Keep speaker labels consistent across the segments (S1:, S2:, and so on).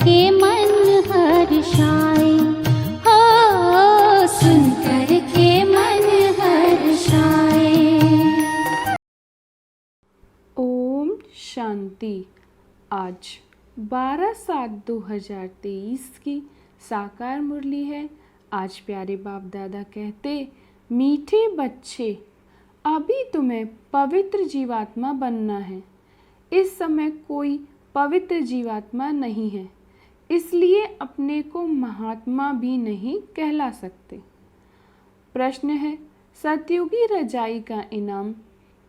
S1: के मन हर्षाए, हो सुन कर के मन हर्षाए।
S2: ओम शांति। आज 12/7/2023 की साकार मुरली है। आज प्यारे बाप दादा कहते, मीठे बच्चे, अभी तुम्हें पवित्र जीवात्मा बनना है। इस समय कोई पवित्र जीवात्मा नहीं है, इसलिए अपने को महात्मा भी नहीं कहला सकते। प्रश्न है, सतयुगी रजाई का इनाम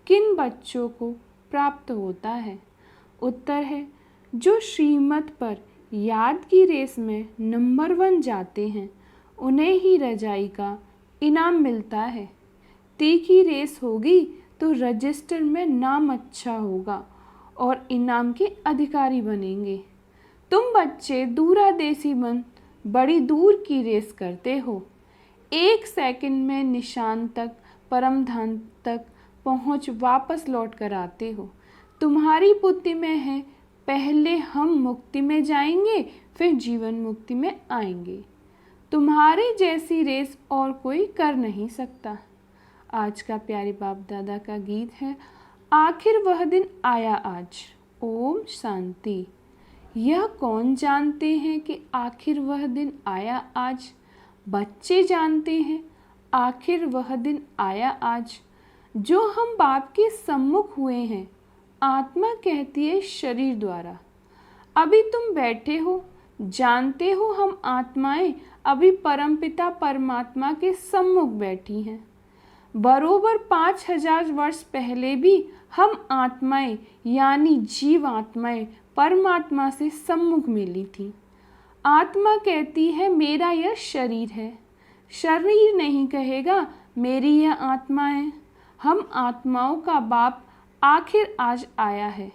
S2: किन बच्चों को प्राप्त होता है? उत्तर है, जो श्रीमत पर याद की रेस में नंबर 1 जाते हैं, उन्हें ही रजाई का इनाम मिलता है। तीखी रेस होगी तो रजिस्टर में नाम अच्छा होगा और इनाम के अधिकारी बनेंगे। तुम बच्चे दूरादेशी बन बड़ी दूर की रेस करते हो। 1 सेकंड में निशान तक, परम धाम तक पहुँच वापस लौट कर आते हो। तुम्हारी बुद्धि में है, पहले हम मुक्ति में जाएंगे, फिर जीवन मुक्ति में आएंगे। तुम्हारे जैसी रेस और कोई कर नहीं सकता। आज का प्यारे बाप दादा का गीत है, आखिर वह दिन आया आज। ओम शांति। यह कौन जानते हैं कि आखिर वह दिन आया आज? बच्चे जानते हैं, आखिर वह दिन आया आज। जो हम बाप के सम्मुख हुए हैं, आत्मा कहती है शरीर द्वारा। अभी तुम बैठे हो, जानते हो हम आत्माएं अभी परमपिता परमात्मा के सम्मुख बैठी हैं। बरोबर 5000 वर्ष पहले भी हम आत्माएं यानी जीव आत्माएं परमात्मा से सम्मुख मिली थी। आत्मा कहती है मेरा यह शरीर है, शरीर नहीं कहेगा मेरी यह आत्मा है। हम आत्माओं का बाप आखिर आज आया है,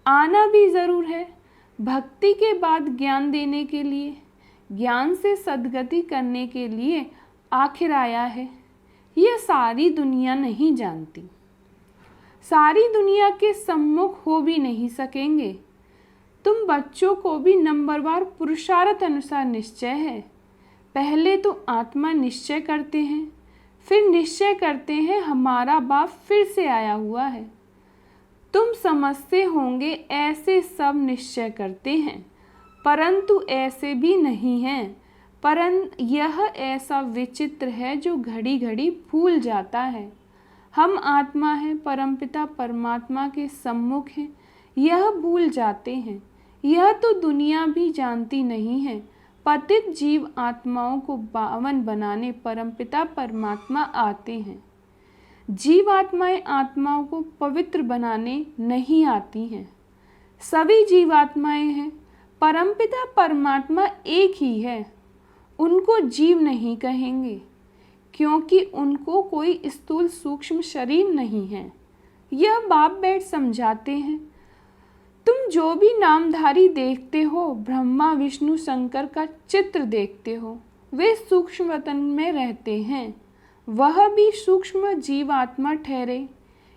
S2: आना भी ज़रूर है। भक्ति के बाद ज्ञान देने के लिए, ज्ञान से सद्गति करने के लिए आखिर आया है। यह सारी दुनिया नहीं जानती, सारी दुनिया के सम्मुख हो भी नहीं सकेंगे। तुम बच्चों को भी नंबरवार पुरुषार्थ अनुसार निश्चय है। पहले तो आत्मा निश्चय करते हैं, फिर निश्चय करते हैं हमारा बाप फिर से आया हुआ है। तुम समझते होंगे ऐसे सब निश्चय करते हैं, परंतु ऐसे भी नहीं हैं। परंतु यह ऐसा विचित्र है जो घड़ी घड़ी भूल जाता है। हम आत्मा हैं, परमपिता परमात्मा के सम्मुख हैं, यह भूल जाते हैं। यह तो दुनिया भी जानती नहीं है। पतित जीव आत्माओं को पावन बनाने परमपिता परमात्मा आते हैं। जीव आत्माएं आत्माओं को पवित्र बनाने नहीं आती हैं। सभी जीवात्माएं हैं, परमपिता परमात्मा एक ही है। उनको जीव नहीं कहेंगे, क्योंकि उनको कोई स्थूल सूक्ष्म शरीर नहीं है। यह बाप बैठ समझाते हैं। तुम जो भी नामधारी देखते हो, ब्रह्मा विष्णु शंकर का चित्र देखते हो, वे सूक्ष्म वतन में रहते हैं। वह भी सूक्ष्म जीवात्मा ठहरे।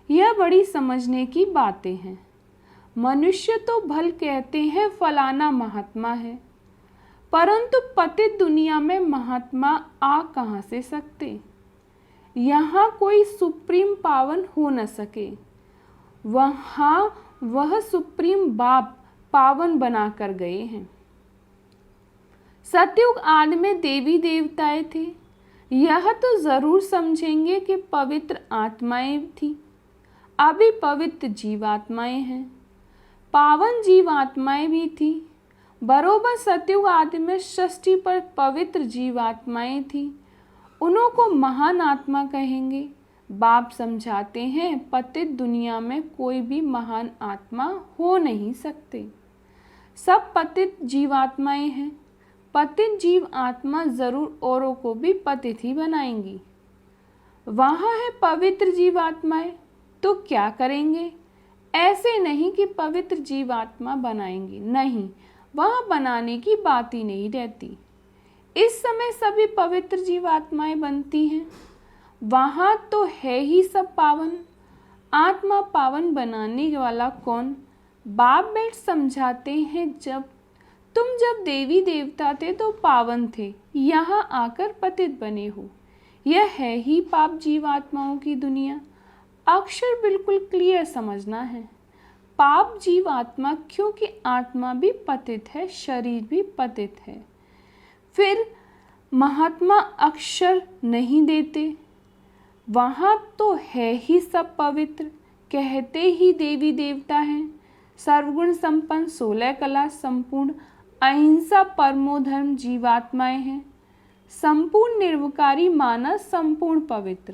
S2: यह बड़ी समझने की बातें हैं। मनुष्य तो भल कहते हैं फलाना महात्मा है, परंतु पतित दुनिया में महात्मा आ कहाँ से सकते? यहाँ कोई सुप्रीम पावन हो न सके। वहाँ वह सुप्रीम बाप पावन बना कर गए हैं। सतयुग आदि में देवी देवताएं थे, यह तो जरूर समझेंगे कि पवित्र आत्माएं थी। अभी पवित्र जीवात्माएं हैं, पावन जीवात्माएं भी थी। बरोबर सतयुग आदि में षष्ठी पर पवित्र जीवात्माएं थी, उन्हों को महान आत्मा कहेंगे। बाप समझाते हैं पतित दुनिया में कोई भी महान आत्मा हो नहीं सकते। सब पतित जीवात्माएं हैं। पतित जीव आत्मा जरूर औरों को भी पतित ही बनाएंगी। वहाँ है पवित्र जीवात्माएं, तो क्या करेंगे? ऐसे नहीं कि पवित्र जीवात्मा बनाएंगे, नहीं, वहाँ बनाने की बात ही नहीं रहती। इस समय सभी पवित्र जीवात्माएं बनती हैं। वहाँ तो है ही सब पावन। आत्मा पावन बनाने वाला कौन? बाप बैठ समझाते हैं, जब तुम जब देवी देवता थे तो पावन थे, यहाँ आकर पतित बने हो। यह है ही पाप जीवात्माओं की दुनिया। अक्षर बिल्कुल क्लियर समझना है। पाप जीवात्मा, क्योंकि आत्मा भी पतित है, शरीर भी पतित है। फिर महात्मा अक्षर नहीं देते, वहाँ तो है ही सब पवित्र, कहते ही देवी देवता हैं। सर्वगुण संपन्न, 16 कला संपूर्ण, अहिंसा परमो धर्म जीवात्माएं हैं। संपूर्ण निर्विकारी मानस, संपूर्ण पवित्र।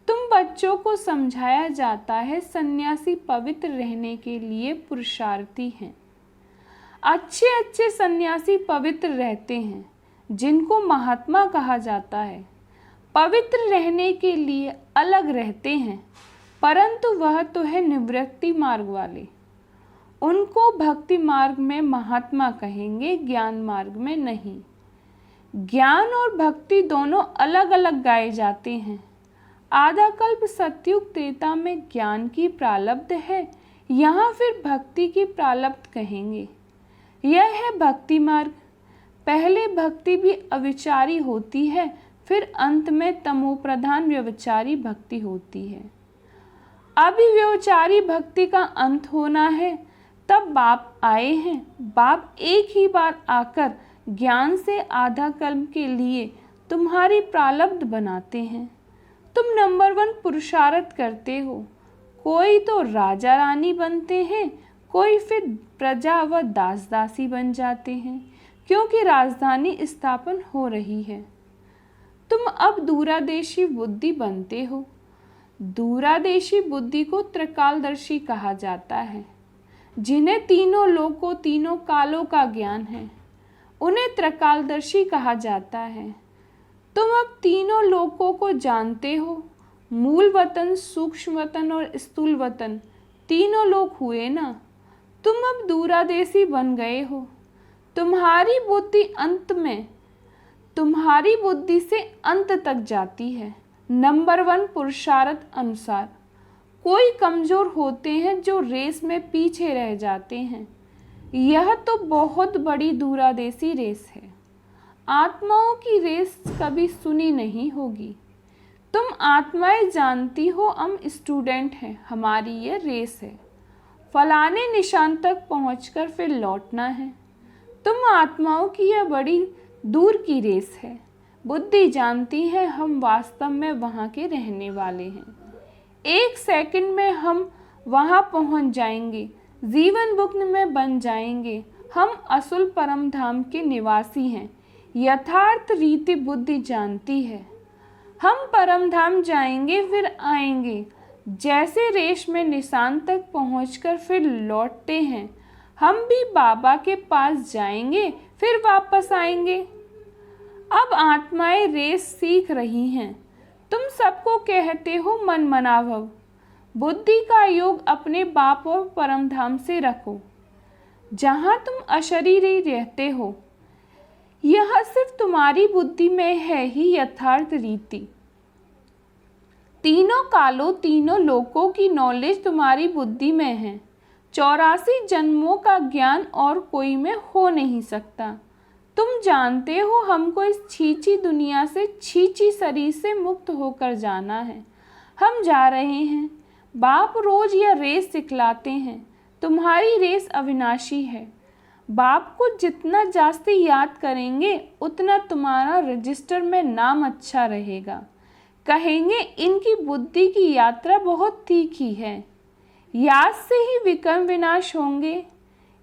S2: तुम बच्चों को समझाया जाता है सन्यासी पवित्र रहने के लिए पुरुषार्थी हैं। अच्छे अच्छे सन्यासी पवित्र रहते हैं, जिनको महात्मा कहा जाता है। पवित्र रहने के लिए अलग रहते हैं, परंतु वह तो है निवृत्ति मार्ग वाले। उनको भक्ति मार्ग में महात्मा कहेंगे, ज्ञान मार्ग में नहीं। ज्ञान और भक्ति दोनों अलग अलग गाए जाते हैं। आधा कल्प सतयुग त्रेता में ज्ञान की प्रारब्ध है, यहाँ फिर भक्ति की प्रारब्ध कहेंगे। यह है भक्ति मार्ग। पहले भक्ति भी अविचारी होती है, फिर अंत में तमोप्रधान व्यभिचारी भक्ति होती है। अभी व्यभिचारी भक्ति का अंत होना है, तब बाप आए हैं। बाप एक ही बार आकर ज्ञान से आधा कल्प के लिए तुम्हारी प्रारब्ध बनाते हैं। तुम नंबर 1 पुरुषार्थ करते हो। कोई तो राजा रानी बनते हैं, कोई फिर प्रजा व दास दासी बन जाते हैं, क्योंकि राजधानी स्थापन हो रही है। तुम अब दूरादेशी बुद्धि बनते हो। दूरादेशी बुद्धि को त्रिकालदर्शी कहा जाता है। जिन्हें तीनों लोकों, तीनों कालों का ज्ञान है, उन्हें त्रिकालदर्शी कहा जाता है। तुम अब तीनों लोकों को जानते हो। मूल वतन, सूक्ष्म वतन और स्थूल वतन, तीनों लोक हुए ना। तुम अब दूरादेशी बन गए हो। तुम्हारी बुद्धि से अंत तक जाती है, नंबर 1 पुरुषार्थ अनुसार। कोई कमजोर होते हैं जो रेस में पीछे रह जाते हैं। यह तो बहुत बड़ी दूरादेशी रेस है। आत्माओं की रेस कभी सुनी नहीं होगी। तुम आत्माएं जानती हो, हम स्टूडेंट हैं, हमारी ये रेस है। फलाने निशान तक पहुंचकर फिर लौटना है। तुम आत्माओं की यह बड़ी दूर की रेस है। बुद्धि जानती है हम वास्तव में वहाँ के रहने वाले हैं। 1 सेकंड में हम वहाँ पहुँच जाएंगे, जीवन बुग्न में बन जाएंगे। हम असुल परम धाम के निवासी हैं। यथार्थ रीति बुद्धि जानती है। हम परम धाम जाएंगे फिर आएंगे। जैसे रेस में निशान तक पहुंचकर फिर लौटते हैं, हम भी बाबा के पास जाएंगे फिर वापस आएंगे। अब आत्माएं रेस सीख रही हैं। तुम सबको कहते हो मन मनाभव। बुद्धि का योग अपने बाप और परम धाम से रखो, जहाँ तुम अशरीरी रहते हो। यह सिर्फ तुम्हारी बुद्धि में है ही यथार्थ रीति। तीनों कालों, तीनों लोकों की नॉलेज तुम्हारी बुद्धि में है। 84 जन्मों का ज्ञान और कोई में हो नहीं सकता। तुम जानते हो हमको इस छींची दुनिया से, छींची शरीर से मुक्त होकर जाना है। हम जा रहे हैं। बाप रोज यह रेस सिखलाते हैं। तुम्हारी रेस अविनाशी है। बाप को जितना जास्ती याद करेंगे, उतना तुम्हारा रजिस्टर में नाम अच्छा रहेगा। कहेंगे इनकी बुद्धि की यात्रा बहुत तीखी है। याद से ही विक्रम विनाश होंगे।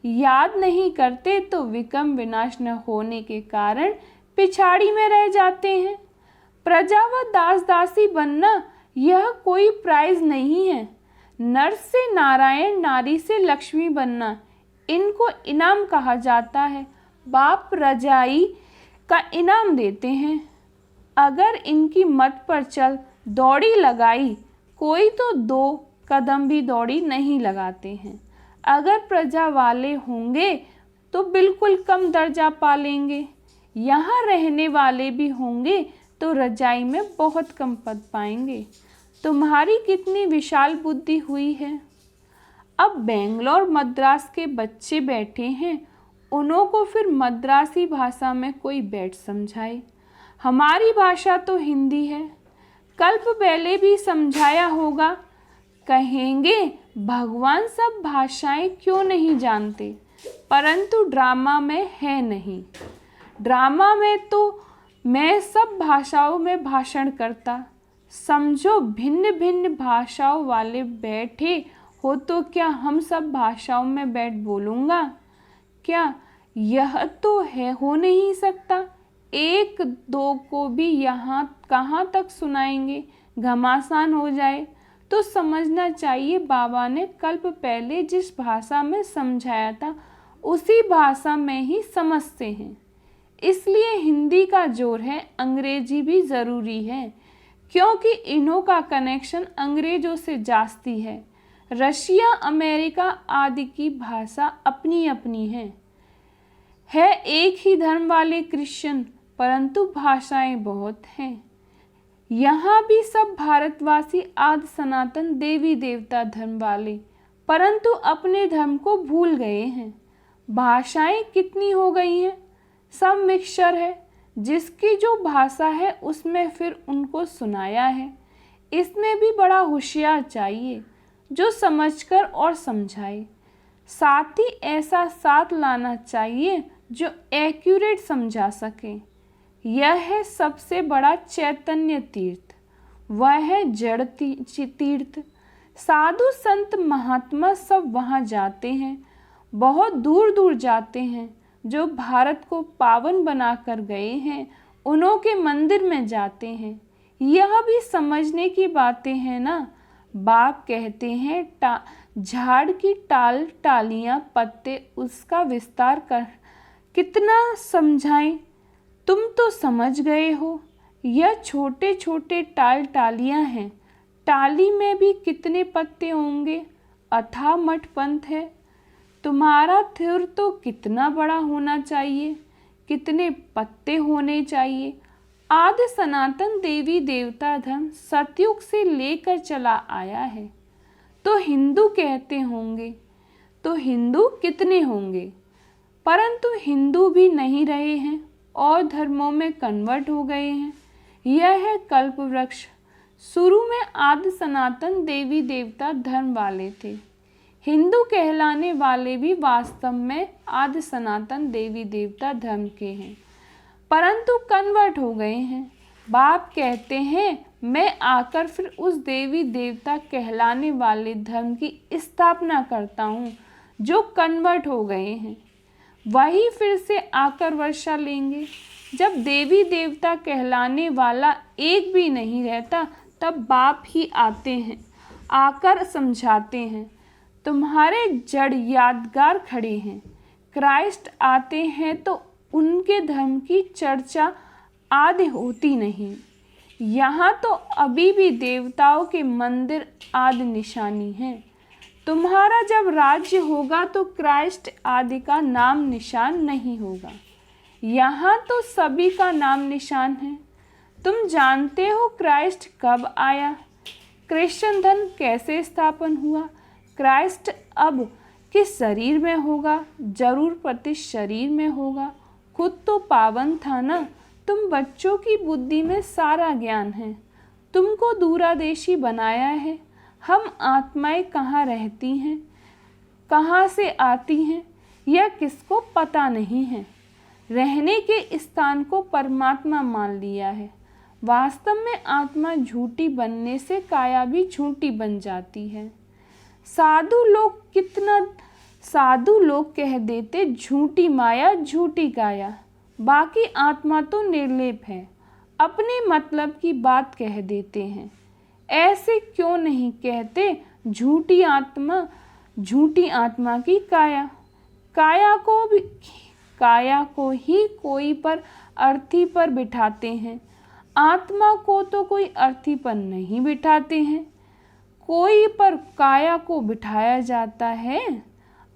S2: याद नहीं करते तो विक्रम विनाश न होने के कारण पिछाड़ी में रह जाते हैं। प्रजा व दास दासी बनना यह कोई प्राइज नहीं है। नर से नारायण, नारी से लक्ष्मी बनना, इनको इनाम कहा जाता है। बाप रजाई का इनाम देते हैं। अगर इनकी मत पर चल दौड़ी लगाई, कोई तो 2 कदम भी दौड़ी नहीं लगाते हैं। अगर प्रजा वाले होंगे तो बिल्कुल कम दर्जा पा लेंगे। यहाँ रहने वाले भी होंगे तो रजाई में बहुत कम पद पाएंगे। तुम्हारी कितनी विशाल बुद्धि हुई है। अब बेंगलोर, मद्रास के बच्चे बैठे हैं, उन्हों को फिर मद्रासी भाषा में कोई बैठ समझाए। हमारी भाषा तो हिंदी है, कल्प पहले भी समझाया होगा। कहेंगे भगवान सब भाषाएं क्यों नहीं जानते, परंतु ड्रामा में है नहीं। ड्रामा में तो मैं सब भाषाओं में भाषण करता। समझो भिन्न भिन्न भाषाओं वाले बैठे हो तो क्या हम सब भाषाओं में बैठ बोलूँगा? क्या यह तो है हो नहीं सकता। एक दो को भी यहाँ कहाँ तक सुनाएंगे, घमासान हो जाए। तो समझना चाहिए बाबा ने कल्प पहले जिस भाषा में समझाया था उसी भाषा में ही समझते हैं। इसलिए हिंदी का जोर है, अंग्रेजी भी ज़रूरी है, क्योंकि इन्हों का कनेक्शन अंग्रेजों से जास्ती है। रशिया, अमेरिका आदि की भाषा अपनी अपनी है एक ही धर्म वाले क्रिश्चियन, परंतु भाषाएं बहुत हैं। यहाँ भी सब भारतवासी आदि सनातन देवी देवता धर्म वाले, परंतु अपने धर्म को भूल गए हैं। भाषाएं कितनी हो गई हैं, सब मिक्सचर है। जिसकी जो भाषा है उसमें फिर उनको सुनाया है। इसमें भी बड़ा होशियार चाहिए जो समझकर और समझाए। साथ ही ऐसा साथ लाना चाहिए जो एक्यूरेट समझा सके। यह है सबसे बड़ा चैतन्य तीर्थ, वह है जड़ तीर्थ। साधु संत महात्मा सब वहाँ जाते हैं, बहुत दूर दूर जाते हैं। जो भारत को पावन बनाकर गए हैं उन्हों के मंदिर में जाते हैं। यह भी समझने की बातें हैं ना। बाप कहते हैं झाड़ की टाल टालियाँ पत्ते उसका विस्तार कर कितना समझाएं। तुम तो समझ गए हो। यह छोटे छोटे टाल टालियाँ हैं, टाली में भी कितने पत्ते होंगे। अथाह मठ पंथ है। तुम्हारा थिर तो कितना बड़ा होना चाहिए, कितने पत्ते होने चाहिए। आदि सनातन देवी देवता धर्म सतयुग से लेकर चला आया है। तो हिंदू कहते होंगे, तो हिंदू कितने होंगे, परंतु हिंदू भी नहीं रहे हैं और धर्मों में कन्वर्ट हो गए हैं। यह है कल्प वृक्ष। शुरू में आदि सनातन देवी देवता धर्म वाले थे। हिंदू कहलाने वाले भी वास्तव में आदि सनातन देवी देवता धर्म के हैं, परंतु कन्वर्ट हो गए हैं। बाप कहते हैं मैं आकर फिर उस देवी देवता कहलाने वाले धर्म की स्थापना करता हूँ जो कन्वर्ट हो गए हैं। वही फिर से आकर वर्षा लेंगे। जब देवी देवता कहलाने वाला एक भी नहीं रहता तब बाप ही आते हैं, आकर समझाते हैं। तुम्हारे जड़ यादगार खड़े हैं। क्राइस्ट आते हैं तो उनके धर्म की चर्चा आदि होती नहीं। यहाँ तो अभी भी देवताओं के मंदिर आदि निशानी हैं। तुम्हारा जब राज्य होगा तो क्राइस्ट आदि का नाम निशान नहीं होगा। यहाँ तो सभी का नाम निशान है। तुम जानते हो क्राइस्ट कब आया, क्रिश्चियन धर्म कैसे स्थापन हुआ। क्राइस्ट अब किस शरीर में होगा, जरूर प्रति शरीर में होगा। खुद तो पावन था ना। तुम बच्चों की बुद्धि में सारा ज्ञान है, तुमको दूरादेशी बनाया है। हम आत्माएं कहाँ रहती हैं, कहाँ से आती हैं, यह किसको पता नहीं है। रहने के स्थान को परमात्मा मान लिया है। वास्तव में आत्मा झूठी बनने से काया भी झूठी बन जाती है। साधु लोग कह देते झूठी माया झूठी काया, बाकी आत्मा तो निर्लेप है, अपने मतलब की बात कह देते हैं। ऐसे क्यों नहीं कहते झूठी आत्मा की काया। काया को ही कोई पर अर्थी पर बिठाते हैं, आत्मा को तो कोई अर्थी पर नहीं बिठाते हैं। कोई पर काया को बिठाया जाता है।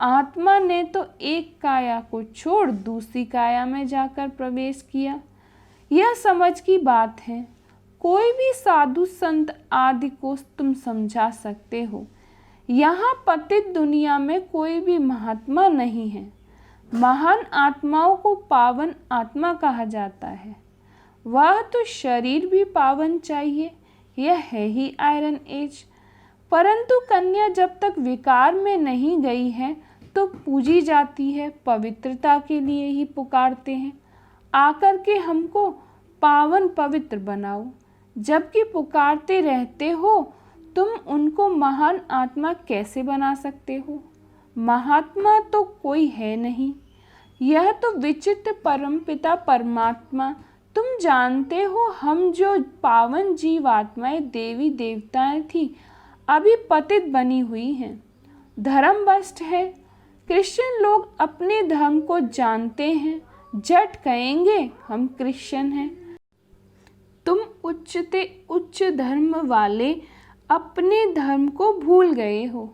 S2: आत्मा ने तो एक काया को छोड़ दूसरी काया में जाकर प्रवेश किया। यह समझ की बात है। कोई भी साधु संत आदि को तुम समझा सकते हो। यहाँ पतित दुनिया में कोई भी महात्मा नहीं है। महान आत्माओं को पावन आत्मा कहा जाता है। वह तो शरीर भी पावन चाहिए, यह है ही आयरन एज। परंतु कन्या जब तक विकार में नहीं गई है तो पूजी जाती है, पवित्रता के लिए ही पुकारते हैं, आकर के हमको पावन पवित्र बनाओ। जबकि पुकारते रहते हो तुम उनको महान आत्मा कैसे बना सकते हो? महात्मा तो कोई है नहीं, यह तो विचित्र परमपिता परमात्मा। तुम जानते हो हम जो पावन जीवात्माएं देवी देवताएं थी अभी पतित बनी हुई हैं, धर्म भ्रष्ट है। क्रिश्चियन लोग अपने धर्म को जानते हैं, जट कहेंगे हम क्रिश्चियन हैं। तुम उच्चते उच्च धर्म वाले अपने धर्म को भूल गए हो,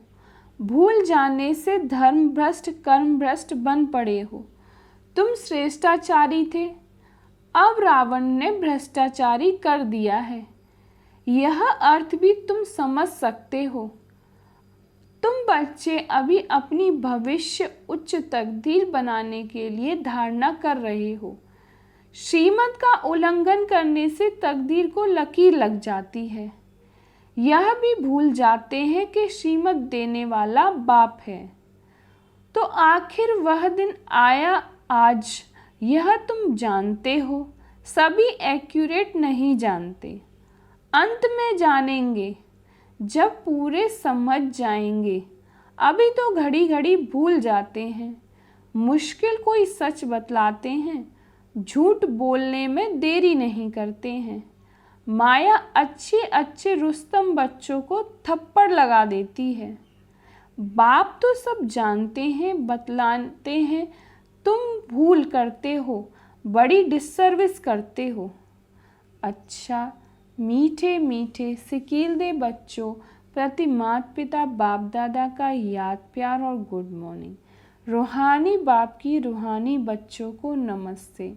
S2: भूल जाने से धर्म भ्रष्ट कर्म भ्रष्ट बन पड़े हो। तुम श्रेष्ठाचारी थे, अब रावण ने भ्रष्टाचारी कर दिया है। यह अर्थ भी तुम समझ सकते हो। तुम बच्चे अभी अपनी भविष्य उच्च तकदीर बनाने के लिए धारणा कर रहे हो। श्रीमत का उल्लंघन करने से तकदीर को लकीर लग जाती है। यह भी भूल जाते हैं कि श्रीमत देने वाला बाप है। तो आखिर वह दिन आया आज, यह तुम जानते हो। सभी एक्यूरेट नहीं जानते, अंत में जानेंगे जब पूरे समझ जाएंगे। अभी तो घड़ी घड़ी भूल जाते हैं। मुश्किल कोई सच बतलाते हैं, झूठ बोलने में देरी नहीं करते हैं। माया अच्छे अच्छे रुस्तम बच्चों को थप्पड़ लगा देती है। बाप तो सब जानते हैं, बतलाते हैं, तुम भूल करते हो, बड़ी डिससर्विस करते हो। अच्छा, मीठे मीठे सिकीलदे बच्चों प्रति माता पिता बाप दादा का याद प्यार और गुड मॉर्निंग। रूहानी बाप की रूहानी बच्चों को नमस्ते।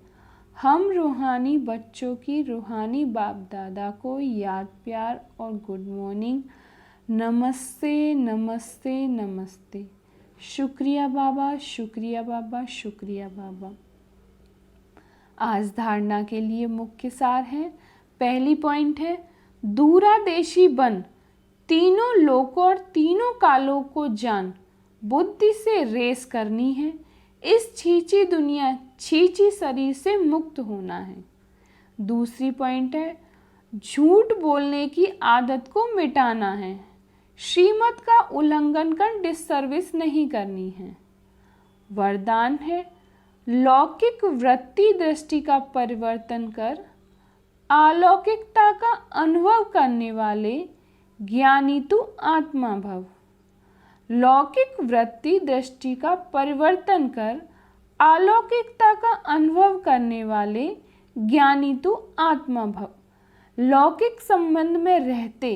S2: हम रूहानी बच्चों की रूहानी बाप दादा को याद प्यार और गुड मॉर्निंग। नमस्ते नमस्ते नमस्ते। शुक्रिया बाबा, शुक्रिया बाबा, शुक्रिया बाबा। आज धारणा के लिए मुख्य सार है। पहली पॉइंट है, दूरादेशी बन, तीनों लोकों और तीनों कालों को जान, बुद्धि से रेस करनी है। इस छींची दुनिया छींची शरीर से मुक्त होना है। दूसरी पॉइंट है, झूठ बोलने की आदत को मिटाना है। श्रीमत का उल्लंघन कर डिससर्विस नहीं करनी है। वरदान है, लौकिक वृत्ति दृष्टि का परिवर्तन कर अलौकिकता का अनुभव करने वाले ज्ञानी तू आत्मा भव। लौकिक वृत्ति दृष्टि का परिवर्तन कर अलौकिकता का अनुभव करने वाले ज्ञानी तू आत्मा भव। लौकिक संबंध में रहते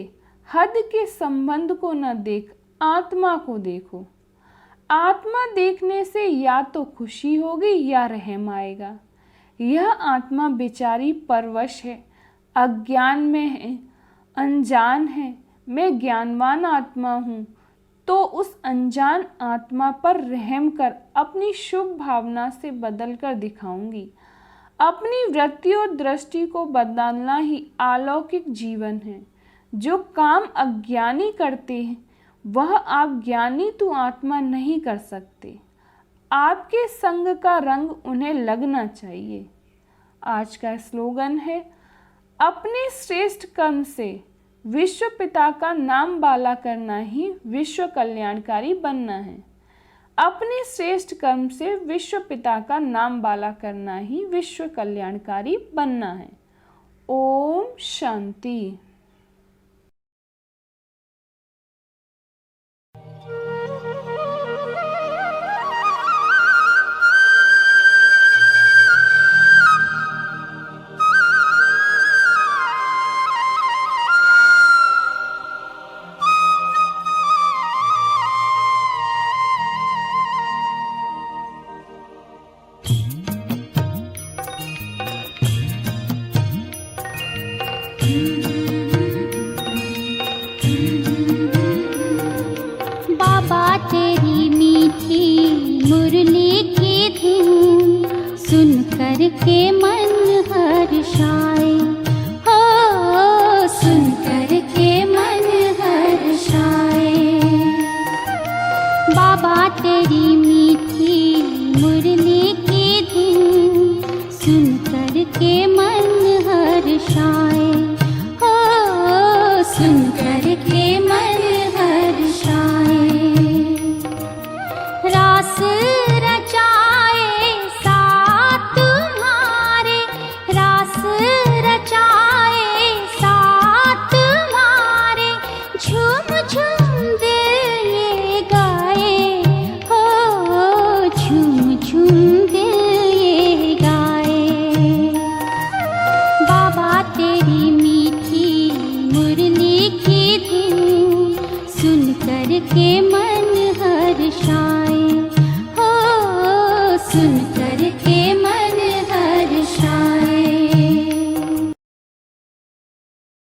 S2: हद के संबंध को न देख, आत्मा को देखो। आत्मा देखने से या तो खुशी होगी या रहम आएगा। यह आत्मा बेचारी परवश है, अज्ञान में है, अनजान है। मैं ज्ञानवान आत्मा हूँ, तो उस अनजान आत्मा पर रहम कर अपनी शुभ भावना से बदल कर दिखाऊंगी। अपनी वृत्ति और दृष्टि को बदलना ही अलौकिक जीवन है। जो काम अज्ञानी करते हैं वह आप ज्ञानी तो आत्मा नहीं कर सकते। आपके संग का रंग उन्हें लगना चाहिए। आज का स्लोगन है, अपने श्रेष्ठ कर्म से विश्व पिता का नाम बाला करना ही विश्व कल्याणकारी बनना है। अपने श्रेष्ठ कर्म से विश्व पिता का नाम बाला करना ही विश्व कल्याणकारी बनना है। ओम शांति।
S1: Mm-hmm. हर्षाए, हो सुन कर के मन हर्षाए। रास रचाए साथ तुम्हारे, रास रचाए साथ तुम्हारे, झूम झूम दिल ये गाए, हो झूम झूम दिल ये गाए। बाबा तेरी मीठी मुरली की धुन सुन कर के